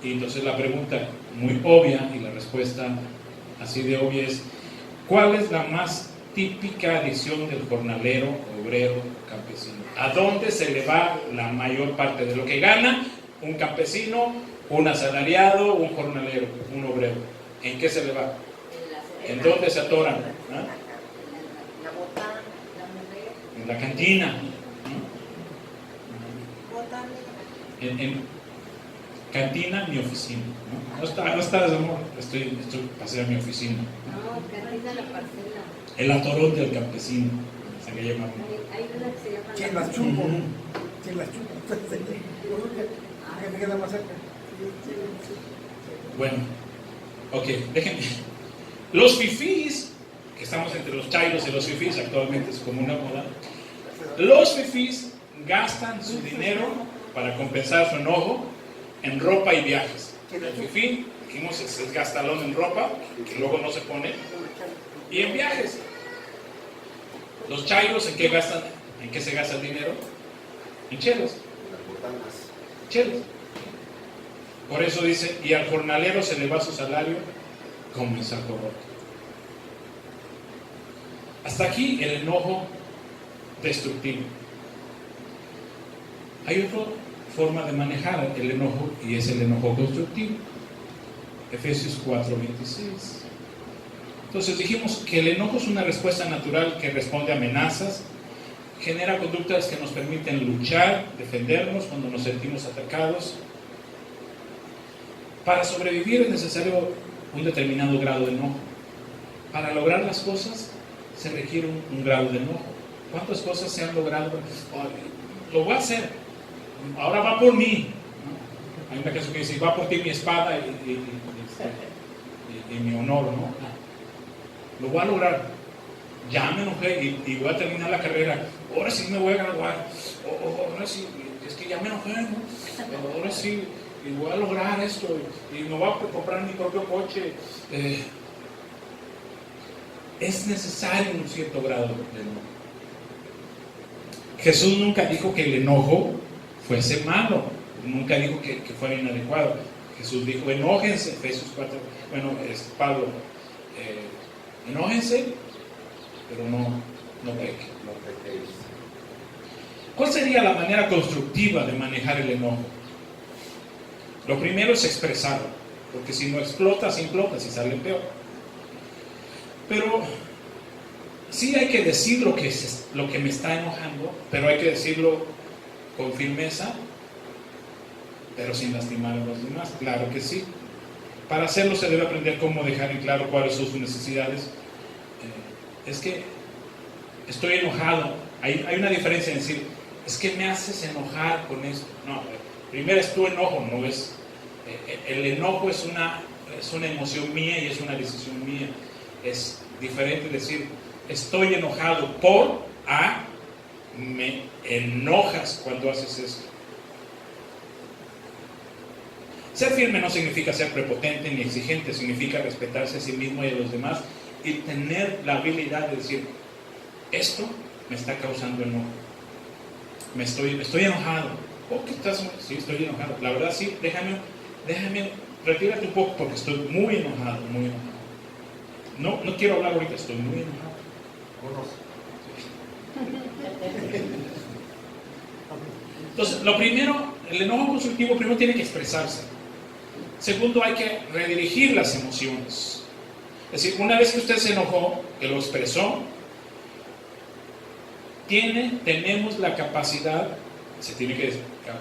Speaker 1: Y entonces la pregunta muy obvia y la respuesta así de obvia es: ¿cuál es la más típica adicción del jornalero, obrero, campesino? ¿A dónde se le va la mayor parte de lo que gana un campesino, un asalariado, un jornalero, un obrero? ¿En qué se le va? ¿En dónde se atoran? ¿Ah?
Speaker 3: La botana,
Speaker 1: En la cantina. En cantina, mi oficina. No está de amor, estoy pasé a mi oficina.
Speaker 5: No, cantina la parcela.
Speaker 1: El atorón del campesino, se le llama.
Speaker 5: Hay una que se llama.
Speaker 6: ¿Quién las chupo? ¿Quién las chupo? ¿Qué me queda más cerca?
Speaker 1: Bueno, ok, déjenme. Los fifís, que estamos entre los chairos y los fifís, actualmente es como una moda. Los fifís gastan su dinero para compensar su enojo en ropa y viajes. El fifí, dijimos, es gastalón en ropa, que luego no se pone, y en viajes. Los chairos, ¿en qué gastan? ¿En qué se gasta el dinero? En chelos. Chelos. Por eso dice, y al jornalero se le va su salario como en saco roto. Hasta aquí el enojo destructivo. Hay otra forma de manejar el enojo y es el enojo constructivo. Efesios 4:26. Entonces dijimos que el enojo es una respuesta natural que responde a amenazas, genera conductas que nos permiten luchar, defendernos cuando nos sentimos atacados. Para sobrevivir es necesario un determinado grado de enojo. Para lograr las cosas se requiere un grado de enojo. ¿Cuántas cosas se han logrado? Lo voy a hacer. Ahora va por mí. Hay una canción que dice, va por ti mi espada y mi honor, ¿no? Lo voy a lograr. Ya me enojé y voy a terminar la carrera. Ahora sí me voy a graduar. Ahora sí, es que ya me enojé, ¿no? Ahora sí, y voy a lograr esto. Y me voy a comprar mi propio coche. Es necesario un cierto grado de enojo. Jesús nunca dijo que el enojo fuese malo. Nunca dijo que fuera inadecuado. Jesús dijo, enójense, Efesios 4. Bueno, es Pablo. Enójense, pero no pequen. ¿Cuál sería la manera constructiva de manejar el enojo? Lo primero es expresarlo, porque si no explotas y sale peor. Pero sí hay que decir lo que me está enojando, pero hay que decirlo con firmeza, pero sin lastimar a los demás. Claro que sí. Para hacerlo se debe aprender cómo dejar en claro cuáles son sus necesidades. Es que estoy enojado. Hay una diferencia en decir, es que me haces enojar con esto. No, Primero es tu enojo, no es... El enojo es una emoción mía y es una decisión mía. Es diferente decir, estoy enojado por a me enojas cuando haces esto. Ser firme no significa ser prepotente ni exigente, significa respetarse a sí mismo y a los demás y tener la habilidad de decir, esto me está causando enojo. Estoy enojado. ¿Oh, qué estás? Sí, estoy enojado. La verdad sí, déjame, retírate un poco porque estoy muy enojado, muy enojado. No quiero hablar ahorita, estoy muy enojado. Entonces, lo primero, el enojo constructivo primero tiene que expresarse. Segundo, hay que redirigir las emociones. Es decir, una vez que usted se enojó, que lo expresó, tenemos la capacidad,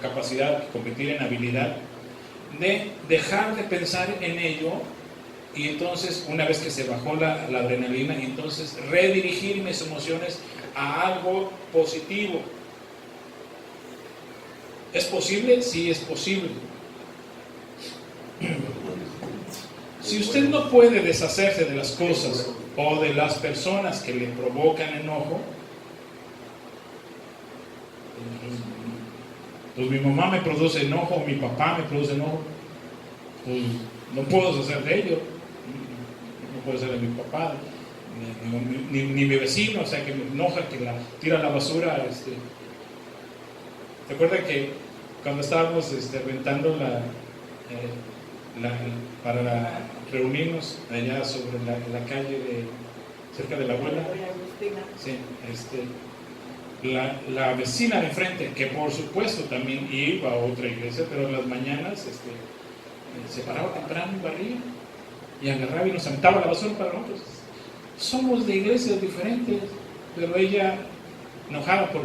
Speaker 1: capacidad de convertir en habilidad, de dejar de pensar en ello y entonces, una vez que se bajó la adrenalina, y entonces redirigir mis emociones a algo positivo. ¿Es posible? Sí, es posible. Si usted no puede deshacerse de las cosas o de las personas que le provocan enojo, pues mi mamá me produce enojo, mi papá me produce enojo, pues no puedo deshacer de ello, no puedo deshacer de mi papá, ni mi vecino, o sea, que me enoja, que tira la basura. ¿Te acuerdas que cuando estábamos rentando para reunirnos allá sobre la calle cerca de la abuela? Sí, la vecina de enfrente, que por supuesto también iba a otra iglesia, pero en las mañanas se paraba temprano y barría y agarraba y nos aventaba la basura para nosotros. Somos de iglesias diferentes, pero ella enojada por,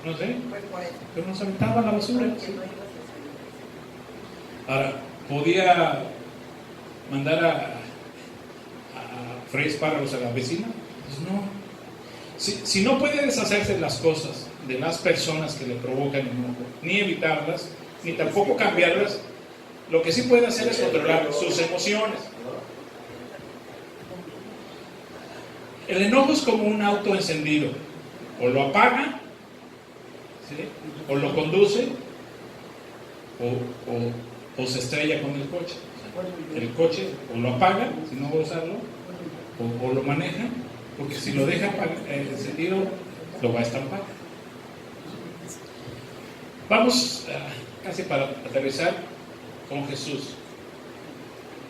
Speaker 1: no sé, pero nos aventaba la basura. ¿Sí? Ahora, ¿podía mandar a freír espárragos a la vecina? Pues no. Si no puede deshacerse de las cosas, de las personas que le provocan enojo, ni evitarlas, ni tampoco cambiarlas, lo que sí puede hacer es controlar sus emociones. El enojo es como un auto encendido, o lo apaga, ¿sí?, o lo conduce, o se estrella con el coche. El coche o lo apaga, si no va a usarlo, o lo maneja, porque si lo deja encendido, lo va a estampar. Vamos casi para aterrizar con Jesús.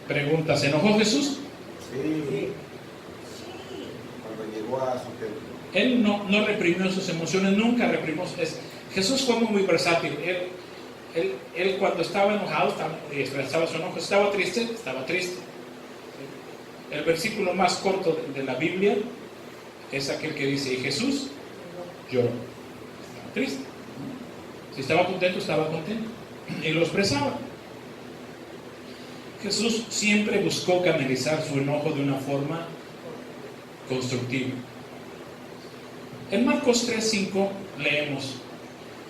Speaker 1: Pregunta, ¿se enojó Jesús?
Speaker 2: Sí. Cuando llegó a su templo.
Speaker 1: Él no reprimió sus emociones, nunca reprimió. Jesús fue muy versátil. Él cuando estaba enojado expresaba su enojo. Estaba triste. El versículo más corto de la Biblia es aquel que dice, y Jesús lloró. Estaba triste. Si estaba contento, estaba contento. Y lo expresaba. Jesús siempre buscó canalizar su enojo de una forma constructiva. En Marcos 3:5 leemos,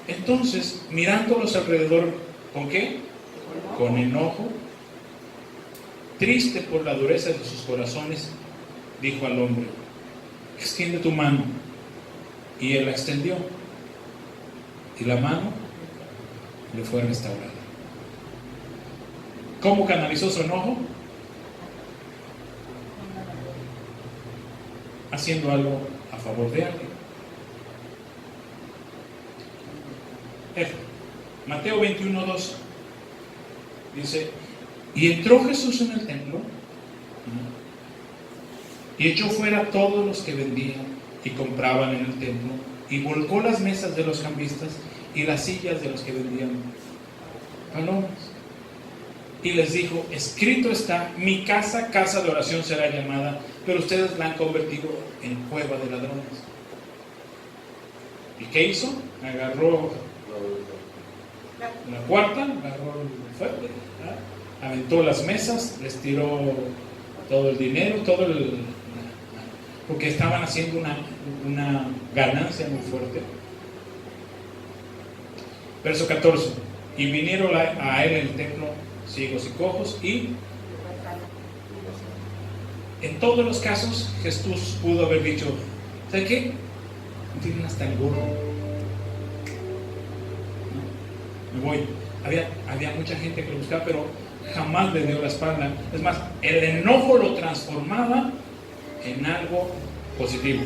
Speaker 1: entonces, mirándolos alrededor, ¿con qué? Con enojo, triste por la dureza de sus corazones, dijo al hombre, extiende tu mano. Y él la extendió, y la mano le fue restaurada. ¿Cómo canalizó su enojo? Haciendo algo a favor de alguien. Mateo 21:2 dice, y entró Jesús en el templo y echó fuera a todos los que vendían y compraban en el templo y volcó las mesas de los cambistas y las sillas de los que vendían palomas y les dijo, escrito está, mi casa, casa de oración será llamada, pero ustedes la han convertido en cueva de ladrones. ¿Y qué hizo? Agarró la cuarta, agarró el fuerte, aventó las mesas, les tiró todo el dinero, porque estaban haciendo una ganancia muy fuerte. Verso 14, Y vinieron a él en el templo ciegos y cojos, y en todos los casos Jesús pudo haber dicho, ¿sabe qué? Tienen hasta el gorro. No, me voy. Había mucha gente que lo buscaba, pero jamás le dio la espalda. Es más, el enojo lo transformaba en algo positivo.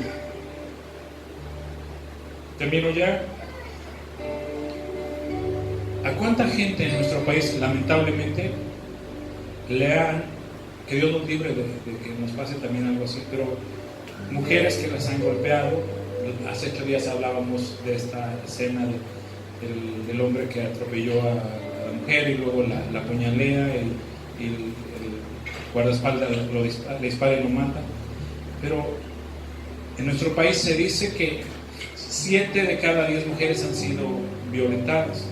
Speaker 1: Termino ya. ¿A cuánta gente en nuestro país, lamentablemente, que Dios nos libre de que nos pase también algo así, pero mujeres que las han golpeado? Hace 8 días hablábamos de esta escena del hombre que atropelló a la mujer y luego la apuñalea y el guardaespaldas le dispara y lo mata. Pero en nuestro país se dice que 7 de cada 10 mujeres han sido violentadas.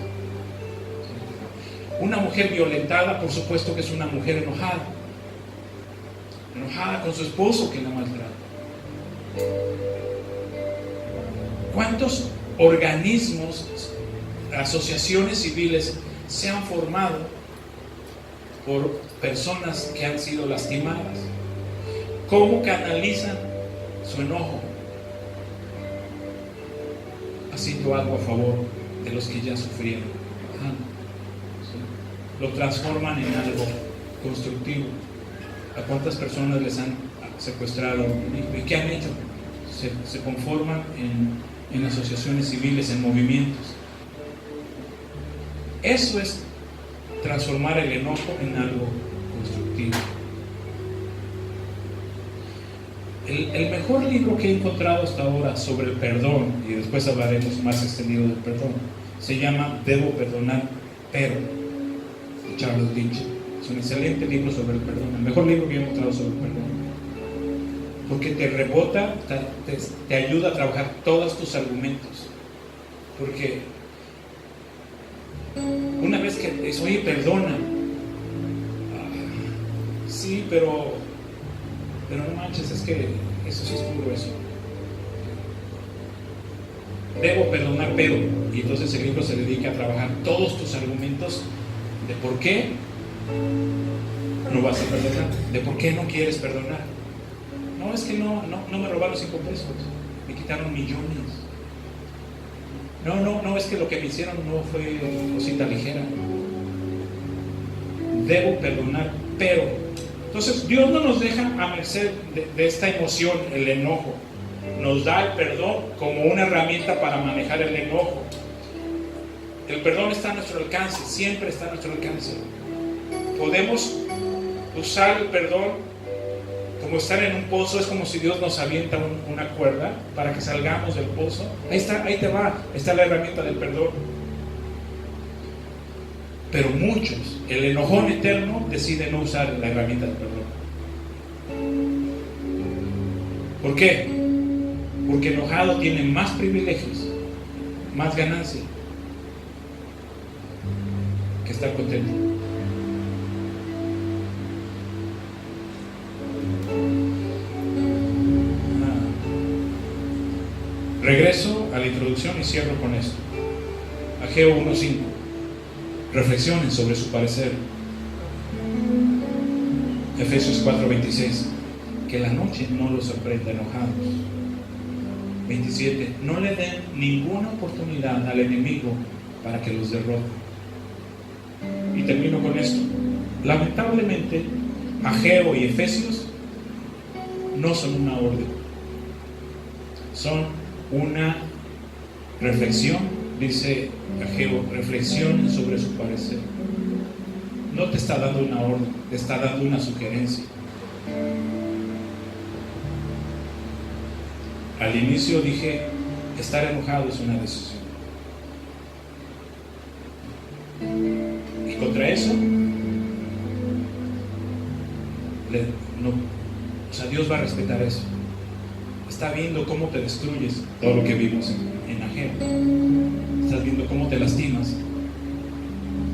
Speaker 1: Una mujer violentada, por supuesto que es una mujer enojada con su esposo que la maltrata. ¿Cuántos organismos, asociaciones civiles se han formado por personas que han sido lastimadas? ¿Cómo canalizan su enojo? Haciendo algo a favor de los que ya sufrieron. Lo transforman en algo constructivo. ¿A cuántas personas les han secuestrado? ¿Y qué han hecho? Se conforman en asociaciones civiles, en movimientos. Eso es transformar el enojo en algo constructivo. El mejor libro que he encontrado hasta ahora sobre el perdón, y después hablaremos más extendido del perdón, se llama Debo perdonar, pero, de Charles Lynch. Es un excelente libro sobre el perdón, el mejor libro que he encontrado sobre el perdón, porque te rebota, te ayuda a trabajar todos tus argumentos. Porque una vez que dices, oye, perdona, sí, pero no manches, es que eso sí es puro eso. Debo perdonar, pero, y entonces el libro se dedica a trabajar todos tus argumentos de por qué no vas a perdonar, de por qué no quieres perdonar. No, es que no me robaron 5 pesos, me quitaron millones. No, es que lo que me hicieron no fue cosita ligera. Debo perdonar, pero. Entonces Dios no nos deja a merced de esta emoción, el enojo. Nos da el perdón como una herramienta para manejar el enojo. El perdón está a nuestro alcance, siempre está a nuestro alcance. Podemos usar el perdón como estar en un pozo. Es como si Dios nos avienta una cuerda para que salgamos del pozo. Ahí está la herramienta del perdón. Pero muchos, el enojón eterno, decide no usar la herramienta del perdón. ¿Por qué? Porque enojado tiene más privilegios, más ganancia que estar contento. Regreso a la introducción y cierro con esto. Ageo 1:5. Reflexionen sobre su parecer. Efesios 4:26. Que la noche no los sorprenda enojados. 27. No le den ninguna oportunidad al enemigo para que los derrote. Y termino con esto. Lamentablemente, Ageo y Efesios no son una orden, son una reflexión. Dice Ageo, reflexionen sobre su parecer. No te está dando una orden, te está dando una sugerencia. Al inicio dije, estar enojado es una decisión. Y contra eso, Dios va a respetar eso. Está viendo cómo te destruyes, todo lo que vimos en Ageo. Estás viendo cómo te lastimas.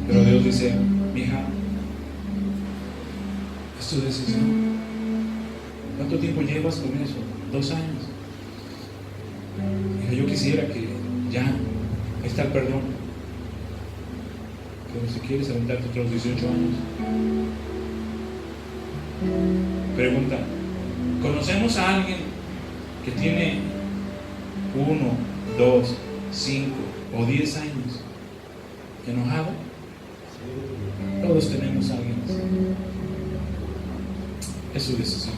Speaker 1: Pero Dios dice, mija, es tu decisión. ¿Cuánto tiempo llevas con eso? 2 años. Hija, yo quisiera que ya, ahí está el perdón. Pero si quieres aventarte otros 18 años. Pregunta, ¿conocemos a alguien que tiene 1, 2, 5 o 10 años enojado? Todos tenemos a alguien así. Es su decisión.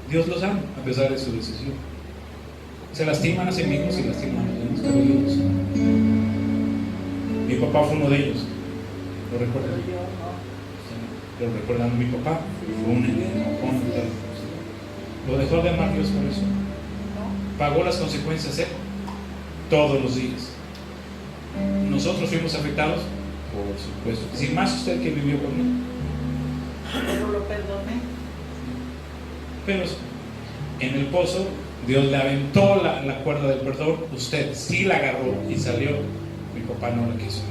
Speaker 1: Dios los ama a pesar de su decisión. Se lastiman a sí mismos y lastiman a los demás, pero Dios. Mi papá fue uno de ellos. ¿Lo recuerdan? Lo recuerdan. Mi papá fue un enojón. Lo dejó de amar Dios por eso. Pagó las consecuencias todos los días. Nosotros fuimos afectados, por supuesto. Sin más usted que vivió conmigo.
Speaker 3: Pero lo perdoné.
Speaker 1: Pero en el pozo Dios le aventó la cuerda del perdón. Usted sí la agarró y salió. Mi papá no la quiso.